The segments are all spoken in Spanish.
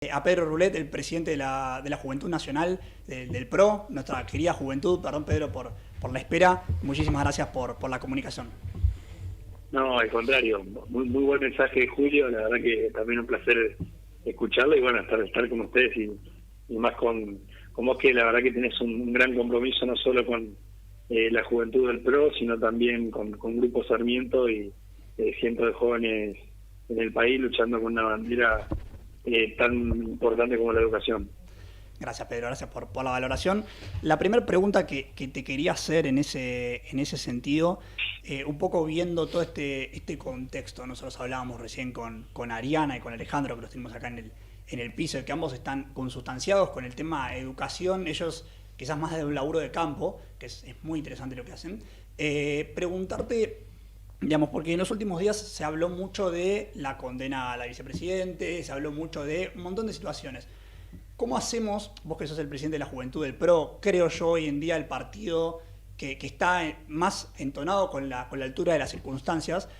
A Pedro Rulet, el presidente de la Juventud Nacional, del PRO, nuestra querida juventud. Perdón, Pedro, por la espera. Muchísimas gracias por la comunicación. No, al contrario, muy buen mensaje, Julio. La verdad que también un placer escucharlo y bueno, estar con ustedes y más con vos, que la verdad que tenés un gran compromiso no solo con la juventud del PRO, sino también con Grupo Sarmiento y cientos de jóvenes en el país luchando con una bandera tan importante como la educación. Gracias, Pedro, gracias por la valoración. La primera pregunta que te quería hacer en ese sentido, un poco viendo todo este contexto. Nosotros hablábamos recién con Ariana y con Alejandro, que los tenemos acá en el piso, que ambos están consustanciados con el tema educación. Ellos quizás más de un laburo de campo, que es muy interesante lo que hacen. Preguntarte, digamos, porque en los últimos días se habló mucho de la condena a la vicepresidente, se habló mucho de un montón de situaciones. ¿Cómo hacemos, vos que sos el presidente de la Juventud del PRO, creo yo hoy en día el partido que está más entonado con la altura de las circunstancias,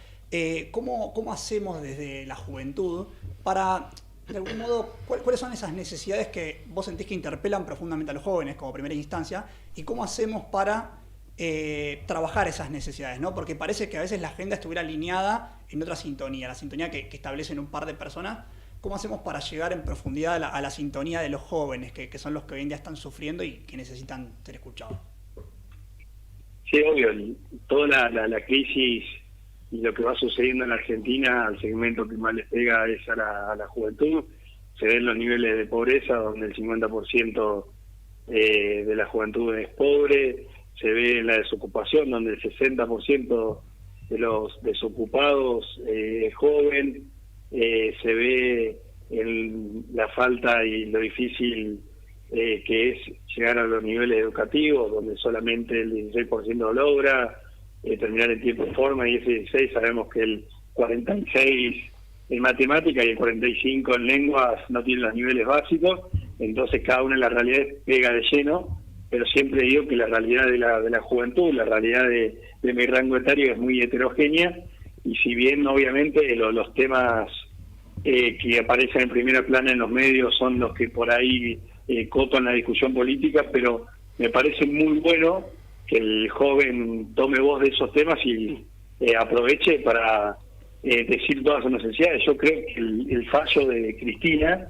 ¿cómo hacemos desde la juventud para, de algún modo, cuáles son esas necesidades que vos sentís que interpelan profundamente a los jóvenes como primera instancia, y cómo hacemos para trabajar esas necesidades, ¿no? Porque parece que a veces la agenda estuviera alineada en otra sintonía, la sintonía que establecen un par de personas. ¿Cómo hacemos para llegar en profundidad a la sintonía de los jóvenes, que son los que hoy en día están sufriendo y que necesitan ser escuchados? Sí, obvio, toda la crisis y lo que va sucediendo en Argentina, al segmento que más les pega es a la juventud. Se ven los niveles de pobreza, donde el 50% de la juventud es pobre. Se ve la desocupación, donde el 60% de los desocupados es joven. Se ve la falta y lo difícil que es llegar a los niveles educativos, donde solamente el 16% lo logra terminar en tiempo y forma, y ese 16 sabemos que el 46 en matemática y el 45 en lenguas no tienen los niveles básicos. Entonces cada una de las realidades pega de lleno, pero siempre digo que la realidad de la juventud, la realidad de mi rango etario es muy heterogénea, y si bien obviamente los temas que aparecen en primera plana en los medios son los que por ahí copan la discusión política, pero me parece muy bueno que el joven tome voz de esos temas y aproveche para decir todas sus necesidades. Yo creo que el fallo de Cristina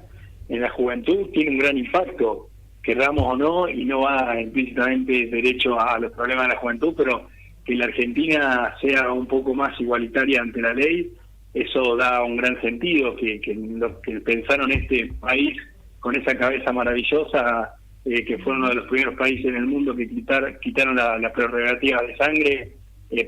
en la juventud tiene un gran impacto, querramos o no, y no va implícitamente derecho a los problemas de la juventud, pero que la Argentina sea un poco más igualitaria ante la ley, eso da un gran sentido, que los que pensaron este país con esa cabeza maravillosa, que fue uno de los primeros países en el mundo que quitaron la prerrogativa de sangre,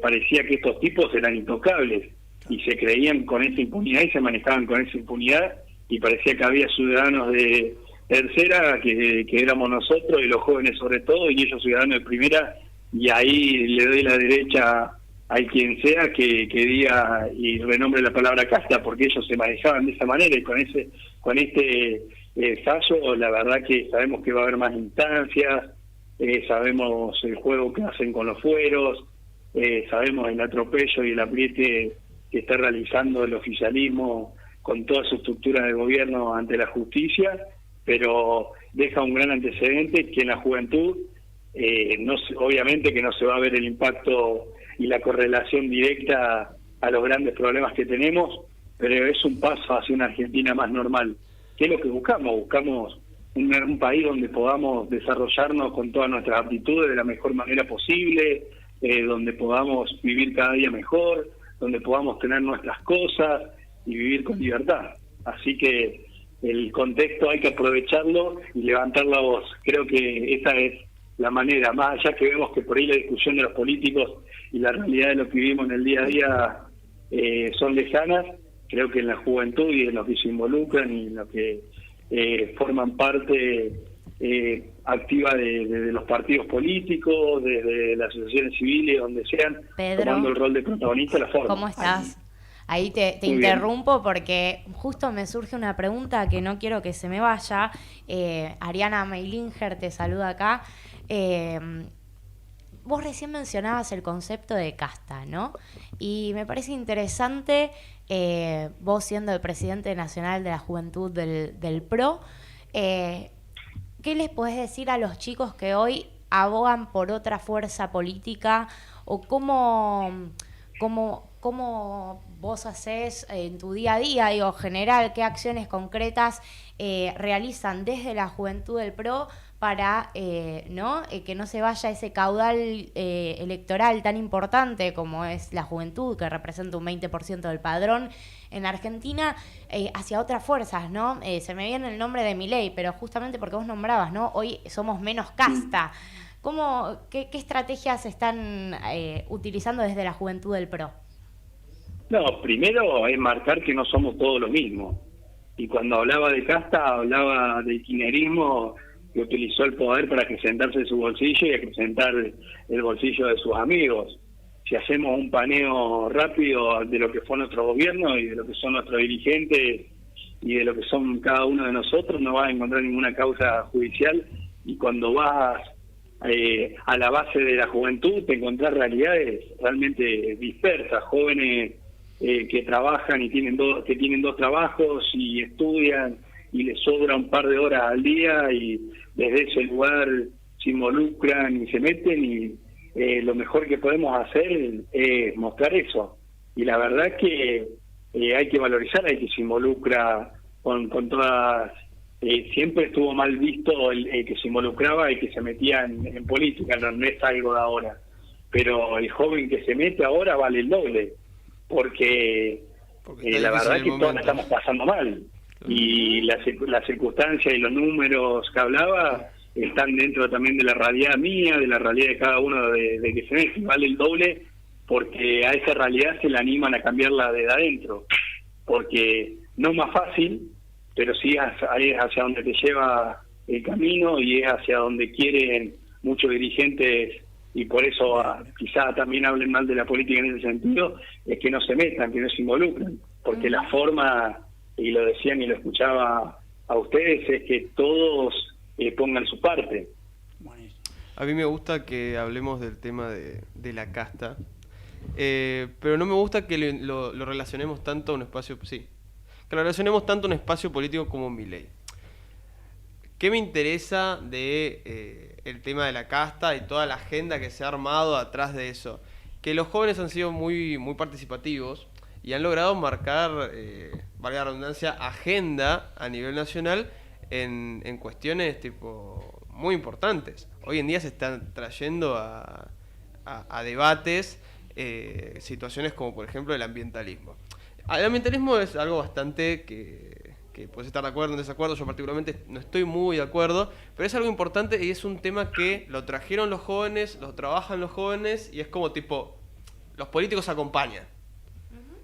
parecía que estos tipos eran intocables y se creían con esa impunidad y se manejaban con esa impunidad, y parecía que había ciudadanos de tercera que éramos nosotros y los jóvenes sobre todo, y ellos ciudadanos de primera, y ahí le doy la derecha a quien sea que diga y renombre la palabra casta, porque ellos se manejaban de esa manera, y con este fallo la verdad que sabemos que va a haber más instancias, sabemos el juego que hacen con los fueros, sabemos el atropello y el apriete que está realizando el oficialismo con toda su estructura de gobierno ante la justicia, pero deja un gran antecedente que en la juventud obviamente que no se va a ver el impacto y la correlación directa a los grandes problemas que tenemos, pero es un paso hacia una Argentina más normal. ¿Qué es lo que buscamos? Buscamos un país donde podamos desarrollarnos con todas nuestras aptitudes de la mejor manera posible, donde podamos vivir cada día mejor, donde podamos tener nuestras cosas y vivir con libertad. Así que el contexto hay que aprovecharlo y levantar la voz. Creo que esa es la manera, más allá que vemos que por ahí la discusión de los políticos y la realidad de lo que vivimos en el día a día son lejanas. Creo que en la juventud y en los que se involucran y en los que forman parte activa de los partidos políticos, desde las asociaciones civiles, donde sean, Pedro, tomando el rol de protagonista, la forma. ¿cómo estás? Ahí te interrumpo porque justo me surge una pregunta que no quiero que se me vaya. Ariana Meilinger te saluda acá. Vos recién mencionabas el concepto de casta, ¿no? Y me parece interesante vos siendo el presidente nacional de la juventud del PRO, ¿qué les podés decir a los chicos que hoy abogan por otra fuerza política? ¿O cómo vos hacés en tu día a día, digo, general, qué acciones concretas realizan desde la juventud del PRO para que no se vaya ese caudal electoral tan importante como es la juventud, que representa un 20% del padrón en Argentina, hacia otras fuerzas, ¿no? Se me viene el nombre de Milei, pero justamente porque vos nombrabas, ¿no? Hoy somos menos casta. ¿Qué estrategias están utilizando desde la juventud del PRO? No, primero es marcar que no somos todos lo mismo. Y cuando hablaba de casta, hablaba de kirchnerismo, que utilizó el poder para acrecentarse su bolsillo y acrecentar el bolsillo de sus amigos. Si hacemos un paneo rápido de lo que fue nuestro gobierno y de lo que son nuestros dirigentes y de lo que son cada uno de nosotros, no vas a encontrar ninguna causa judicial. Y cuando vas a la base de la juventud, te encontrás realidades realmente dispersas, jóvenes que trabajan y tienen dos trabajos y estudian y les sobra un par de horas al día y desde ese lugar se involucran y se meten y lo mejor que podemos hacer es mostrar eso. Y la verdad es que hay que valorizar al que se involucra con todas... siempre estuvo mal visto el que se involucraba y que se metía en política, no es algo de ahora. Pero el joven que se mete ahora vale el doble, porque la verdad es que todos la estamos pasando mal. Y las circunstancias y los números que hablaba están dentro también de la realidad mía, de la realidad de cada uno de que se mete, vale el doble, porque a esa realidad se la animan a cambiarla desde adentro. Porque no es más fácil, pero sí es hacia donde te lleva el camino y es hacia donde quieren muchos dirigentes, y por eso quizá también hablen mal de la política en ese sentido, es que no se metan, que no se involucren, porque la forma, y lo decían y lo escuchaba a ustedes, es que todos pongan su parte. A mí me gusta que hablemos del tema de la casta, pero no me gusta que lo relacionemos tanto a un espacio... Sí. Que lo relacionemos tanto a un espacio político como Milei. ¿Qué me interesa de el tema de la casta y toda la agenda que se ha armado atrás de eso? Que los jóvenes han sido muy, muy participativos y han logrado marcar, valga la redundancia, agenda a nivel nacional en cuestiones tipo muy importantes. Hoy en día se están trayendo a debates situaciones como por ejemplo el ambientalismo. El ambientalismo es algo bastante que puedes estar de acuerdo o en desacuerdo. Yo particularmente no estoy muy de acuerdo, pero es algo importante y es un tema que lo trajeron los jóvenes, lo trabajan los jóvenes y es como tipo, los políticos acompañan.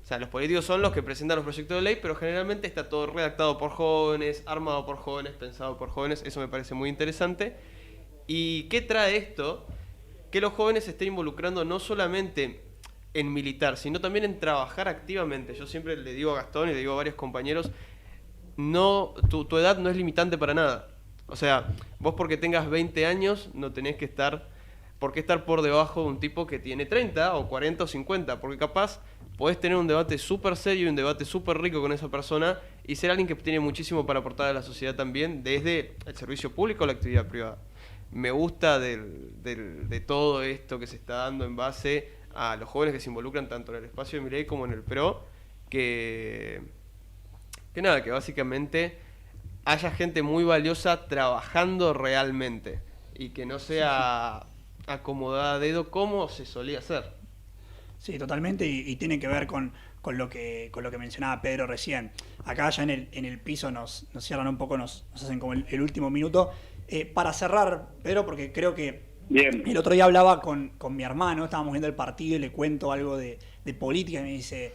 O sea, los políticos son los que presentan los proyectos de ley, pero generalmente está todo redactado por jóvenes, armado por jóvenes, pensado por jóvenes. Eso me parece muy interesante. ¿Y qué trae esto? Que los jóvenes se estén involucrando no solamente en militar, sino también en trabajar activamente. Yo siempre le digo a Gastón y le digo a varios compañeros, tu edad no es limitante para nada. O sea, vos porque tengas 20 años no tenés que por qué estar por debajo de un tipo que tiene 30 o 40 o 50, porque capaz podés tener un debate súper serio y un debate súper rico con esa persona y ser alguien que tiene muchísimo para aportar a la sociedad también, desde el servicio público o la actividad privada. Me gusta de todo esto que se está dando en base a los jóvenes que se involucran tanto en el espacio de Milei como en el PRO, que nada, que básicamente haya gente muy valiosa trabajando realmente y que no sea acomodada a dedo como se solía hacer. Sí, totalmente, y tiene que ver con lo que mencionaba Pedro recién. Acá ya en el piso nos cierran un poco, nos hacen como el último minuto. Para cerrar, Pedro, porque creo que Bien. El otro día hablaba con mi hermano, estábamos viendo el partido y le cuento algo de política y me dice,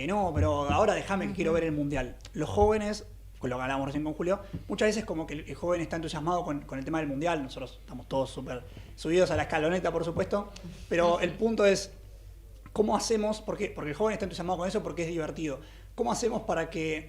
no, pero ahora déjame que quiero ver el Mundial. Los jóvenes, con lo que hablábamos recién con Julio, muchas veces como que el joven está entusiasmado con el tema del Mundial, nosotros estamos todos súper subidos a la escaloneta, por supuesto, pero el punto es, ¿cómo hacemos? Porque el joven está entusiasmado con eso porque es divertido. ¿Cómo hacemos para que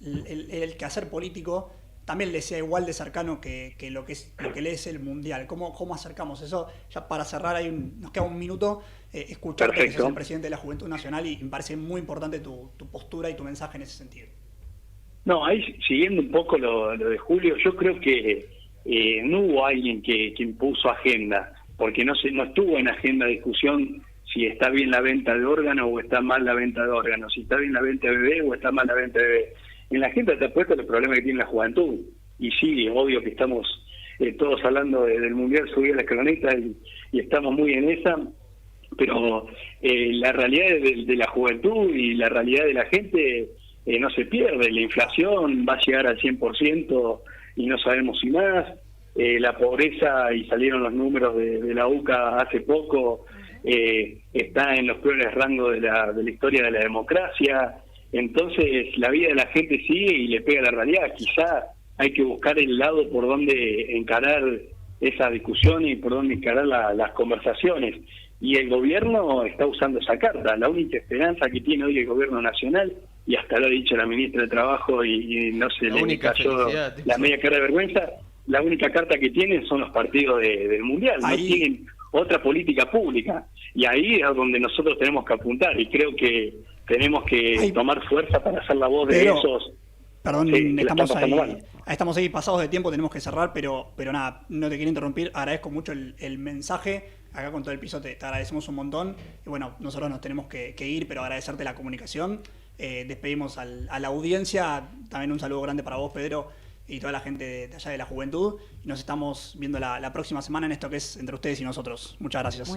el quehacer político también le sea igual de cercano que lo que le es el Mundial. ¿Cómo acercamos eso? Ya para cerrar, nos queda un minuto. Escucharte, que sos el presidente de la Juventud Nacional, y me parece muy importante tu postura y tu mensaje en ese sentido. No, ahí siguiendo un poco lo de Julio, yo creo que no hubo alguien que impuso agenda, porque no estuvo en agenda de discusión si está bien la venta de órganos o está mal la venta de órganos, si está bien la venta de bebé o está mal la venta de bebé. En la agenda está puesto los problemas que tiene la juventud, y sí, obvio que estamos todos hablando del Mundial, subí a la escaloneta y estamos muy en esa, pero la realidad de la juventud y la realidad de la gente no se pierde. La inflación va a llegar al 100% y no sabemos si más. La pobreza, y salieron los números de la UCA hace poco, está en los peores rangos de la historia de la democracia. Entonces la vida de la gente sigue y le pega a la realidad. Quizá hay que buscar el lado por donde encarar esa discusión y por donde encarar las conversaciones. Y el gobierno está usando esa carta. La única esperanza que tiene hoy el gobierno nacional, y hasta lo ha dicho la ministra de Trabajo y no se le cayó la media cara de vergüenza, la única carta que tienen son los partidos del Mundial. No tienen otra política pública. Y ahí es donde nosotros tenemos que apuntar, y creo que tenemos que tomar fuerza para hacer la voz de esos. Perdón, estamos ahí pasados de tiempo, tenemos que cerrar, pero nada, no te quiero interrumpir. Agradezco mucho el mensaje. Acá con todo el piso te agradecemos un montón. Y bueno, nosotros nos tenemos que ir, pero agradecerte la comunicación. Despedimos a la audiencia. También un saludo grande para vos, Pedro, y toda la gente de allá de la juventud. Y nos estamos viendo la próxima semana en esto que es Entre Ustedes y Nosotros. Muchas gracias.